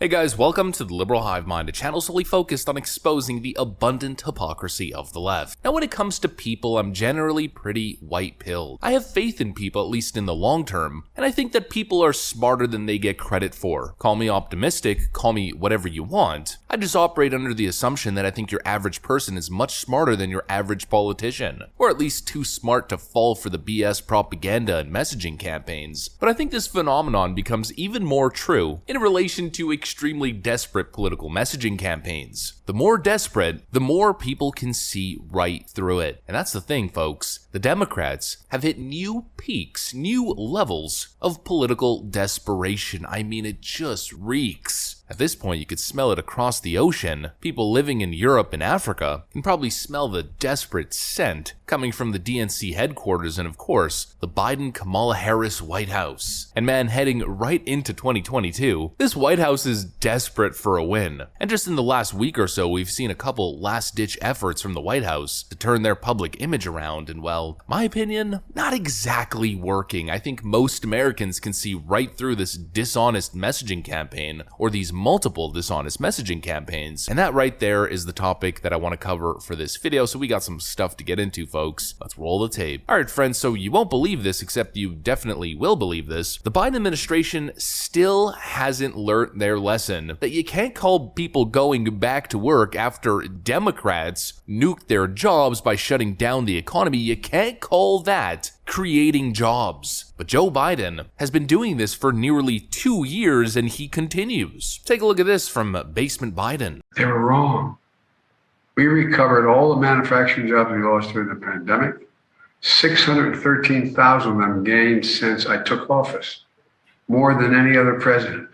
Hey guys, welcome to the Liberal Hive Mind, a channel solely focused on exposing the abundant hypocrisy of the left. Now when it comes to people, I'm generally pretty white-pilled. I have faith in people, at least in the long term, and I think that people are smarter than they get credit for. Call me optimistic, call me whatever you want. I just operate under the assumption that I think your average person is much smarter than your average politician, or at least too smart to fall for the BS propaganda and messaging campaigns. But I think this phenomenon becomes even more true in relation to extremely desperate political messaging campaigns. The more desperate, the more people can see right through it. And that's the thing, folks. The Democrats have hit new peaks, new levels of political desperation. I mean, it just reeks. At this point, you could smell it across the ocean. People living in Europe and Africa can probably smell the desperate scent coming from the DNC headquarters and, of course, the Biden-Kamala Harris White House. And man, heading right into 2022, this White House is desperate for a win. And just in the last week or so, we've seen a couple last-ditch efforts from the White House to turn their public image around, and well, my opinion, not exactly working. I think most Americans can see right through this dishonest messaging campaign, or these multiple dishonest messaging campaigns. And that right there is the topic that I want to cover for this video, so we got some stuff to get into, folks. Let's roll the tape. Alright friends, so you won't believe this, except you definitely will believe this. The Biden administration still hasn't learned their lesson that you can't call people going back to work after Democrats nuked their jobs by shutting down the economy. You can't call that creating jobs. But Joe Biden has been doing this for nearly 2 years and he continues. Take a look at this from Basement Biden. They were wrong. We recovered all the manufacturing jobs we lost during the pandemic. 613,000 of them gained since I took office, more than any other president.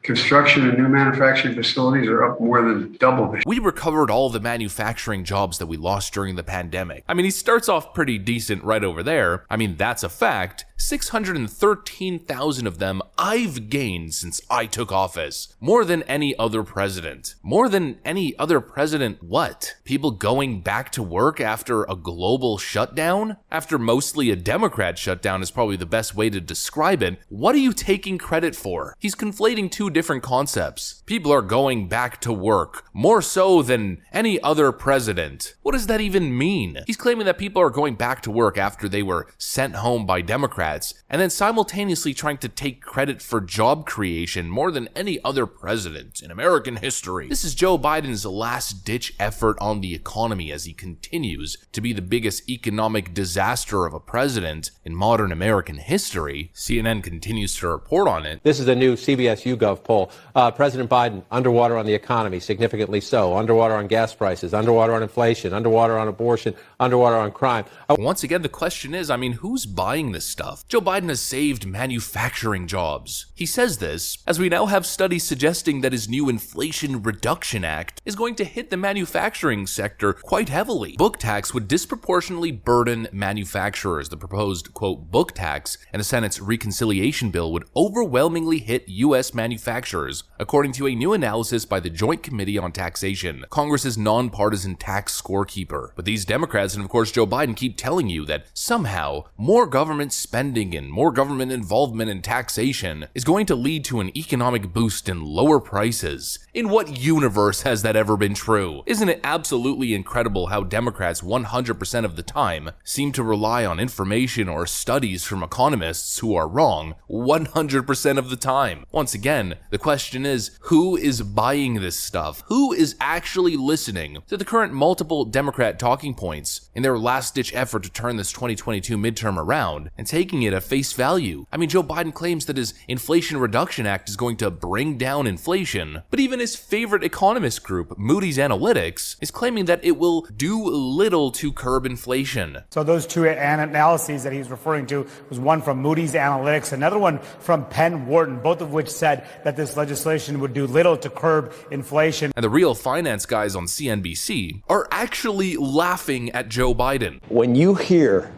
Construction and new manufacturing facilities are up more than double this. We recovered all the manufacturing jobs that we lost during the pandemic. I mean, he starts off pretty decent right over there. I mean, that's a fact. 613,000 of them I've gained since I took office. More than any other president. More than any other president what? People going back to work after a global shutdown? After mostly a Democrat shutdown is probably the best way to describe it. What are you taking credit for? He's conflating two different concepts. People are going back to work, more so than any other president. What does that even mean? He's claiming that people are going back to work after they were sent home by Democrats, and then simultaneously trying to take credit for job creation more than any other president in American history. This is Joe Biden's last-ditch effort on the economy as he continues to be the biggest economic disaster of a president in modern American history. CNN continues to report on it. This is a new CBS YouGov poll. President Biden, underwater on the economy, significantly so. Underwater on gas prices, underwater on inflation, underwater on abortion, underwater on crime. Once again, the question is, I mean, who's buying this stuff? Joe Biden has saved manufacturing jobs. He says this as we now have studies suggesting that his new Inflation Reduction Act is going to hit the manufacturing sector quite heavily. Book tax would disproportionately burden manufacturers. The proposed, quote, book tax and the Senate's reconciliation bill would overwhelmingly hit U.S. manufacturers, according to a new analysis by the Joint Committee on Taxation, Congress's nonpartisan tax scorekeeper. But these Democrats and of course Joe Biden keep telling you that somehow more government spending and more government involvement in taxation is going to lead to an economic boost and lower prices. In what universe has that ever been true? Isn't it absolutely incredible how Democrats 100% of the time seem to rely on information or studies from economists who are wrong 100% of the time? Once again, the question is, who is buying this stuff? Who is actually listening to the current multiple Democrat talking points in their last-ditch effort to turn this 2022 midterm around and taking it at face value? I mean, Joe Biden claims that his Inflation Reduction Act is going to bring down inflation, but even his favorite economist group, Moody's Analytics, is claiming that it will do little to curb inflation. So those two analyses that he's referring to was one from Moody's Analytics, another one from Penn Wharton, both of which said that this legislation would do little to curb inflation. And the real finance guys on CNBC are actually laughing at Joe Biden. When you hear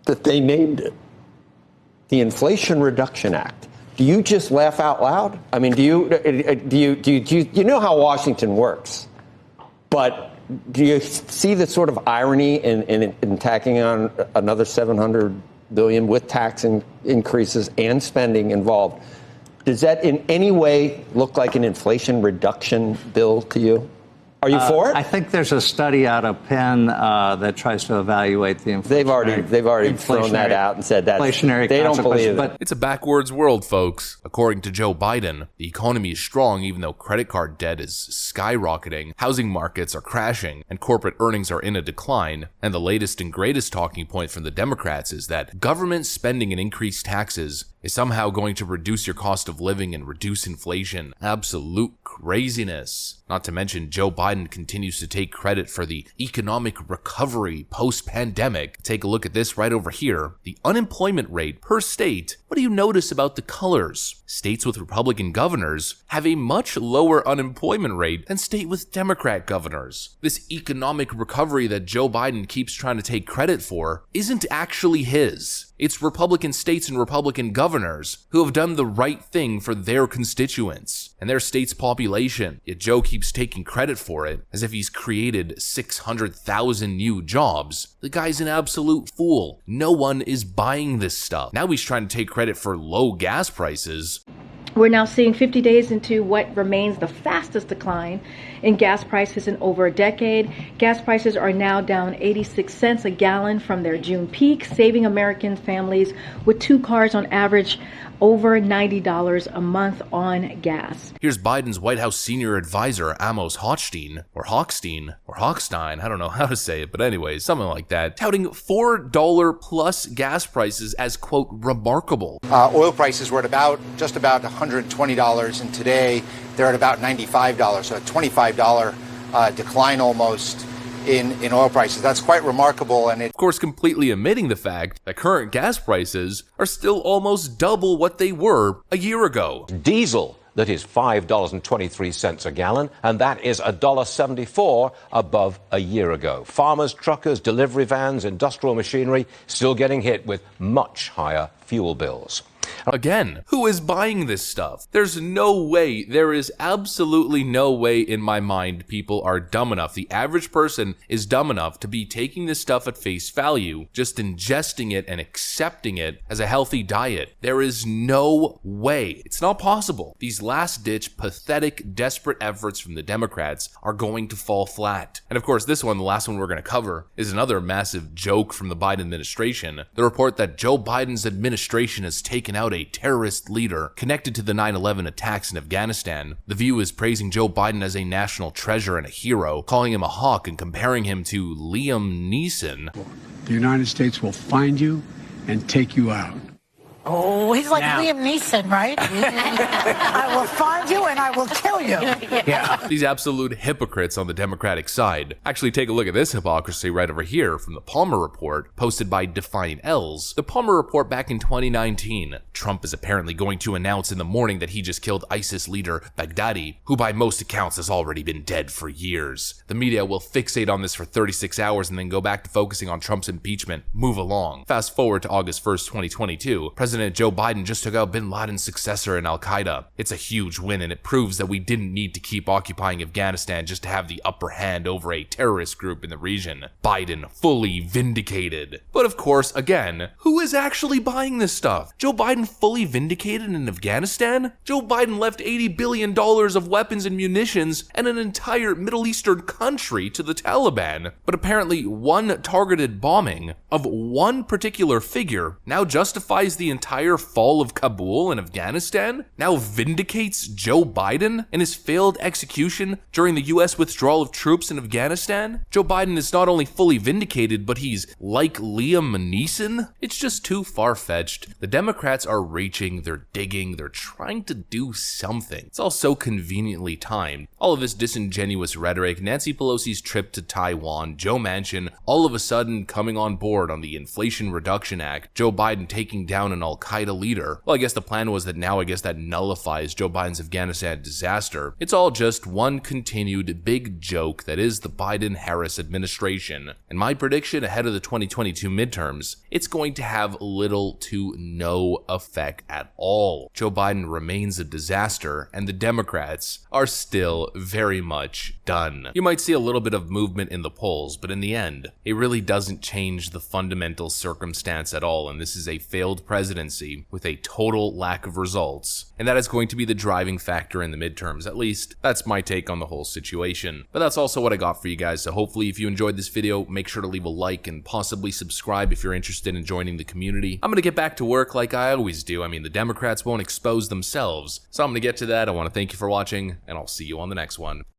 that they named it the Inflation Reduction Act, do you just laugh out loud? I mean, do you know how Washington works? But do you see the sort of irony in tacking on another $700 billion with tax increases and spending involved? Does that in any way look like an inflation reduction bill to you? Are you for it? I think there's a study out of Penn that tries to evaluate the inflationary. They've already thrown that out and said that inflationary they don't believe it. It's a backwards world, folks. According to Joe Biden, the economy is strong even though credit card debt is skyrocketing, housing markets are crashing, and corporate earnings are in a decline. And the latest and greatest talking point from the Democrats is that government spending and increased taxes is somehow going to reduce your cost of living and reduce inflation. Absolute craziness. Not to mention, Joe Biden continues to take credit for the economic recovery post-pandemic. Take a look at this right over here. The unemployment rate per state. What do you notice about the colors? States with Republican governors have a much lower unemployment rate than states with Democrat governors. This economic recovery that Joe Biden keeps trying to take credit for isn't actually his. It's Republican states and Republican governors who have done the right thing for their constituents and their state's population. Yet Joe keeps taking credit for it as if he's created 600,000 new jobs. The guy's an absolute fool. No one is buying this stuff. Now he's trying to take credit for low gas prices. We're now seeing 50 days into what remains the fastest decline in gas prices in over a decade. Gas prices are now down 86 cents a gallon from their June peak, saving American families with 2 cars on average over $90 a month on gas. Here's Biden's White House senior advisor, Amos Hochstein, or Hochstein, I don't know how to say it, but anyways, something like that, touting $4 plus gas prices as, quote, remarkable. Oil prices were at just about $120, and today they're at about $95, so a $25 decline almost in oil prices. That's quite remarkable. And of course, completely omitting the fact that current gas prices are still almost double what they were a year ago. Diesel, that is $5.23 a gallon, and that is $1.74 above a year ago. Farmers, truckers, delivery vans, industrial machinery still getting hit with much higher fuel bills. Again, who is buying this stuff? There's no way, there is absolutely no way in my mind people are dumb enough. The average person is dumb enough to be taking this stuff at face value, just ingesting it and accepting it as a healthy diet. There is no way. It's not possible. These last-ditch, pathetic, desperate efforts from the Democrats are going to fall flat. And of course, this one, the last one we're going to cover, is another massive joke from the Biden administration. The report that Joe Biden's administration has taken out a terrorist leader connected to the 9/11 attacks in Afghanistan. The View is praising Joe Biden as a national treasure and a hero, calling him a hawk and comparing him to Liam Neeson. The United States will find you and take you out. Oh, he's like Liam Neeson, right? I will find you and I will kill you. Yeah. These absolute hypocrites on the Democratic side. Actually, take a look at this hypocrisy right over here from the Palmer Report, posted by Defiant Els. The Palmer Report back in 2019. Trump is apparently going to announce in the morning that he just killed ISIS leader Baghdadi, who by most accounts has already been dead for years. The media will fixate on this for 36 hours and then go back to focusing on Trump's impeachment. Move along. Fast forward to August 1st, 2022. President Joe Biden just took out bin Laden's successor in Al-Qaeda. It's a huge win, and it proves that we didn't need to keep occupying Afghanistan just to have the upper hand over a terrorist group in the region. Biden fully vindicated. But of course, again, who is actually buying this stuff? Joe Biden fully vindicated in Afghanistan? Joe Biden left $80 billion of weapons and munitions and an entire Middle Eastern country to the Taliban. But apparently one targeted bombing of one particular figure now justifies the entire fall of Kabul in Afghanistan, now vindicates Joe Biden and his failed execution during the U.S. withdrawal of troops in Afghanistan. Joe Biden is not only fully vindicated, but he's like Liam Neeson. It's just too far-fetched. The Democrats are reaching, they're digging, they're trying to do something. It's all so conveniently timed. All of this disingenuous rhetoric, Nancy Pelosi's trip to Taiwan, Joe Manchin all of a sudden coming on board on the Inflation Reduction Act, Joe Biden taking down an Al-Qaeda leader. Well, I guess the plan was that now that nullifies Joe Biden's Afghanistan disaster. It's all just one continued big joke that is the Biden-Harris administration. And my prediction ahead of the 2022 midterms, it's going to have little to no effect at all. Joe Biden remains a disaster, and the Democrats are still very much done. You might see a little bit of movement in the polls, but in the end, it really doesn't change the fundamental circumstance at all, and this is a failed president presidency with a total lack of results, and that is going to be the driving factor in the midterms. At least, that's my take on the whole situation. But that's also what I got for you guys, so hopefully if you enjoyed this video, make sure to leave a like and possibly subscribe if you're interested in joining the community. I'm gonna get back to work like I always do. I mean, the Democrats won't expose themselves, so I'm gonna get to that. I want to thank you for watching, and I'll see you on the next one.